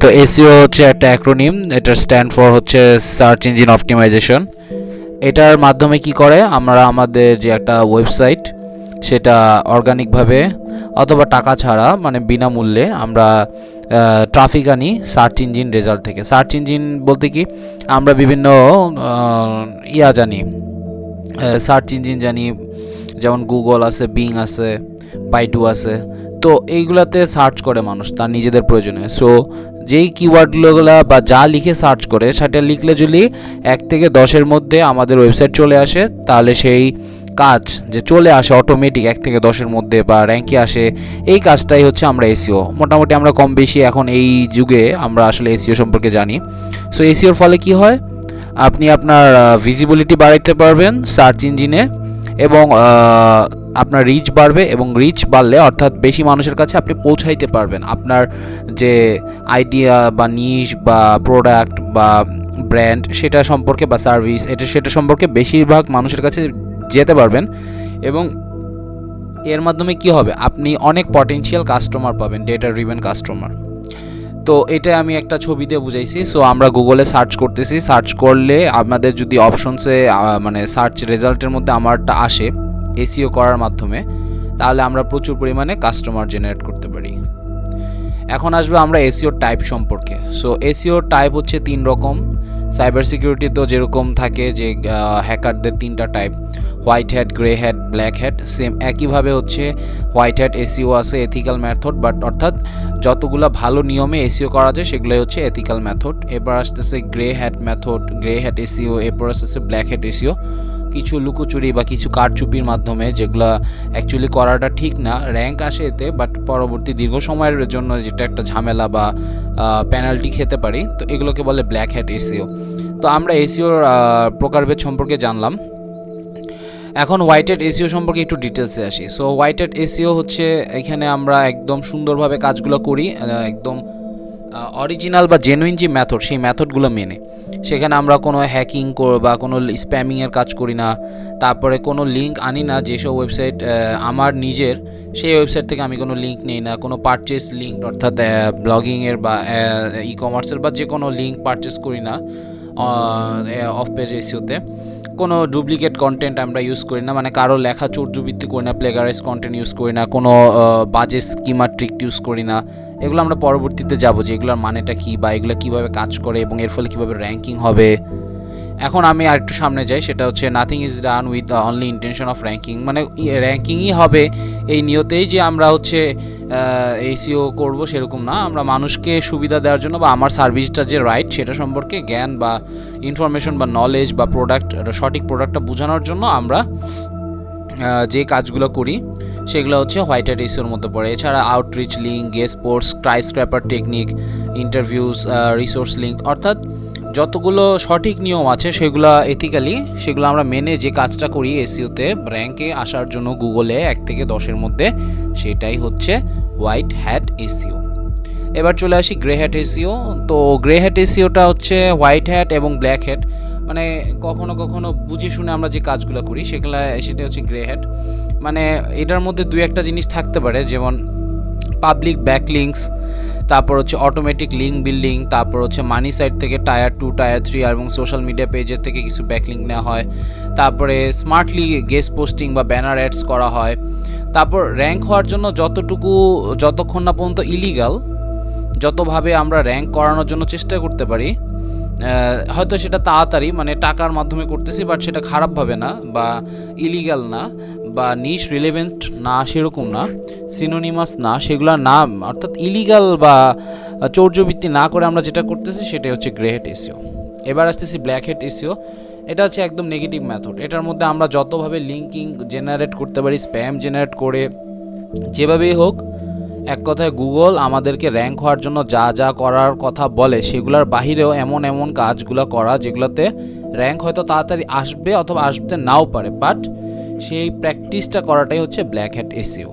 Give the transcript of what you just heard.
তো এসইও হচ্ছে একটা অ্যাক্রোনিম, এটা স্ট্যান্ড ফর হচ্ছে সার্চ ইঞ্জিন অপটিমাইজেশন। এটার মাধ্যমে কি করে, আমরা আমাদের যে একটা ওয়েবসাইট সেটা অর্গানিকভাবে অথবা টাকা ছাড়া মানে বিনামূল্যে আমরা ট্রাফিক আনি সার্চ ইঞ্জিন রেজাল্ট থেকে। সার্চ ইঞ্জিন বলতে কি, আমরা বিভিন্ন জানি, সার্চ ইঞ্জিন জানি, যেমন গুগল আছে, বিং আছে, বাইডু আছে। তো এইগুলাতে সার্চ করে মানুষ তার নিজেদের প্রয়োজনে। সো যেই কিওয়ার্ডগুলো বা যা লিখে সার্চ করে সেটা লিখলে যদি 1 থেকে 10-এর মধ্যে আমাদের ওয়েবসাইট চলে আসে, তাহলে সেই কাজ যে চলে আসে অটোমেটিক 1 থেকে 10-এর মধ্যে বা র্যাঙ্কে আসে, এই কাজটাই হচ্ছে আমরা এসইও। মোটামুটি আমরা কম বেশি এখন এই যুগে আমরা আসলে এসইও সম্পর্কে জানি। সো এসইওর ফলে কি হয়, আপনি আপনার ভিজিবিলিটি বাড়াইতে পারবেন সার্চ ইঞ্জিনে, এবং আপনার রিচ বাড়বে, এবং রিচ বাড়লে অর্থাৎ বেশি মানুষের কাছে আপনি পৌঁছাইতে পারবেন আপনার যে আইডিয়া বা নিশ বা প্রোডাক্ট বা ব্র্যান্ড সেটা সম্পর্কে বা সার্ভিস সেটা সম্পর্কে বেশিরভাগ মানুষের কাছে যেতে পারবেন। এবং এর মাধ্যমে কি হবে, আপনি অনেক পটেনশিয়াল কাস্টমার পাবেন, ডেটা ড্রিভেন কাস্টমার। তো এটা আমি একটা ছবি দিয়ে বুঝাইছি। সো আমরা গুগলে সার্চ করতেছি, সার্চ করলে আমাদের যদি অপশনসে মানে সার্চ রেজাল্টের মধ্যে আমারটা আসে এসইও করার মাধ্যমে, তাহলে আমরা প্রচুর পরিমাণে কাস্টমার জেনারেট করতে পারি। এখন আসবে আমরা এসইও টাইপ সম্পর্কে। সো এসইও টাইপ হচ্ছে 3 রকম। সাইবার সিকিউরিটি তো যেরকম থাকে যে হ্যাকারদের 3টা type, white hat, grey hat, black hat, same একইভাবে হচ্ছে হোয়াইট হ্যাট এসইও আছে এথিক্যাল মেথড, বাট অর্থাৎ যতগুলো ভালো নিয়মে এসইও করা যায় সেগুলোই হচ্ছে এথিক্যাল মেথড। এবার আসতেছে grey hat method, grey hat SEO. এরপর আসতেছে ব্ল্যাক হ্যাট এসইও, কিছু লুকোচুরি বা কিছু কারচুপির মাধ্যমে, যেগুলো অ্যাকচুয়ালি করাটা ঠিক না, র্যাঙ্ক আসে এতে, বাট পরবর্তী দীর্ঘ সময়ের জন্য যেটা একটা ঝামেলা বা পেনাল্টি খেতে পারি, তো এগুলোকে বলে ব্ল্যাক হ্যাট এসইও। তো আমরা এসইওর প্রকারভেদ সম্পর্কে জানলাম। এখন হোয়াইট হ্যাট এসইও সম্পর্কে একটু ডিটেলসে আসি। সো হোয়াইট হ্যাট এসইও হচ্ছে এখানে আমরা একদম সুন্দরভাবে কাজগুলো করি, একদম অরিজিনাল বা জেনুইন যে মেথড সেই মেথডগুলো মেনে। সেখানে আমরা কোনো হ্যাকিং বা কোনো স্প্যামিংয়ের কাজ করি না, তারপরে কোনো লিঙ্ক আনি না যেসব ওয়েবসাইট আমার নিজের, সেই ওয়েবসাইট থেকে আমি কোনো লিঙ্ক নেই না, কোনো পারচেস লিঙ্ক অর্থাৎ ব্লগিংয়ের বা ই কমার্সের বা যে কোনো লিঙ্ক পারচেস করি না অফ পেজ এসইওতে। কোনো ডুপ্লিকেট কন্টেন্ট আমরা ইউজ করি না, মানে কারো লেখা চৌর্যবৃত্তি করি না, প্লেগারাইজ কন্টেন্ট ইউজ করি না, কোনো বাজে স্কিমার ট্রিক ইউজ করি না। এগুলো আমরা পরবর্তীতে যাবো যে এগুলোর মানেটা কী বা এগুলো কীভাবে কাজ করে এবং এর ফলে কীভাবে র্যাঙ্কিং হবে। এখন আমি আরেকটু সামনে যাই, সেটা হচ্ছে nothing is done with only intention of ranking, মানে র্যাঙ্কিংই হবে এই নিয়তেই যে আমরা হচ্ছে এসইও করব সেরকম না। আমরা মানুষকে সুবিধা দেওয়ার জন্য বা আমার সার্ভিসটা যে রাইট সেটা সম্পর্কে জ্ঞান বা ইনফরমেশন বা নলেজ বা প্রোডাক্ট, সঠিক প্রোডাক্টটা বোঝানোর জন্য আমরা যে কাজগুলো করি সেগুলো হচ্ছে হোয়াইট হ্যাট এসইওর মধ্যে পড়ে। এছাড়া outreach link, guest post, sky scraper technique, interviews, resource link, অর্থাৎ যতগুলো সঠিক নিয়ম আছে সেগুলো এথিক্যালি, সেগুলো আমরা মেনে যে কাজটা করি এসইওতে র্যাঙ্কে আসার জন্য গুগলে 1 থেকে 10-এর মধ্যে, সেটাই হচ্ছে হোয়াইট হ্যাট এসইও। এবার চলে আসি গ্রে হ্যাট এসইও। তো গ্রে হ্যাট এসইওটা হচ্ছে হোয়াইট হ্যাট এবং ব্ল্যাক হ্যাট, মানে কখনো কখনো বুঝে শুনে আমরা যে কাজগুলো করি সেটা হচ্ছে গ্রে হ্যাট। মানে এটার মধ্যে 2-1টা জিনিস থাকতে পারে, যেমন পাবলিক ব্যাকলিঙ্কস, তারপর হচ্ছে অটোমেটিক লিঙ্ক বিল্ডিং, তারপর হচ্ছে মানি সাইট থেকে টায়ার 2, টায়ার 3 এবং সোশ্যাল মিডিয়া পেজের থেকে কিছু ব্যাকলিঙ্ক নেওয়া হয়। তারপরে স্মার্টলি গেস্ট পোস্টিং বা ব্যানার অ্যাডস করা হয়। তারপর র্যাঙ্ক হওয়ার জন্য যতক্ষণ না পর্যন্ত ইলিগাল, যতভাবে আমরা র্যাঙ্ক করানোর জন্য চেষ্টা করতে পারি, হয়তো সেটা তাড়াতাড়ি মানে টাকার মাধ্যমে করতেছি, বাট সেটা খারাপভাবে না বা ইলিগাল না বা নিশ রিলেভেন্ট না, সেরকম না, সিনোনিমাস না, সেগুলো না, অর্থাৎ ইলিগাল বা চৌর্যবৃত্তি না করে আমরা যেটা করতেছি সেটাই হচ্ছে গ্রে হ্যাট এসইও। এবার আসতেছি ব্ল্যাক হ্যাট এসইও। এটা হচ্ছে একদম নেগেটিভ মেথড। এটার মধ্যে আমরা যতভাবে লিঙ্কিং জেনারেট করতে পারি, স্প্যাম জেনারেট করে, যেভাবেই হোক, এক কথায় গুগল আমাদেরকে র্যাঙ্ক হওয়ার জন্য যা যা করার কথা বলে সেগুলোর বাহিরেও এমন এমন কাজগুলো করা যেগুলোতে র্যাঙ্ক হয়তো তাড়াতাড়ি আসবে অথবা আসতে নাও পারে, বাট সেই প্র্যাকটিসটা করাটাই হচ্ছে ব্ল্যাক হ্যাট এসইও।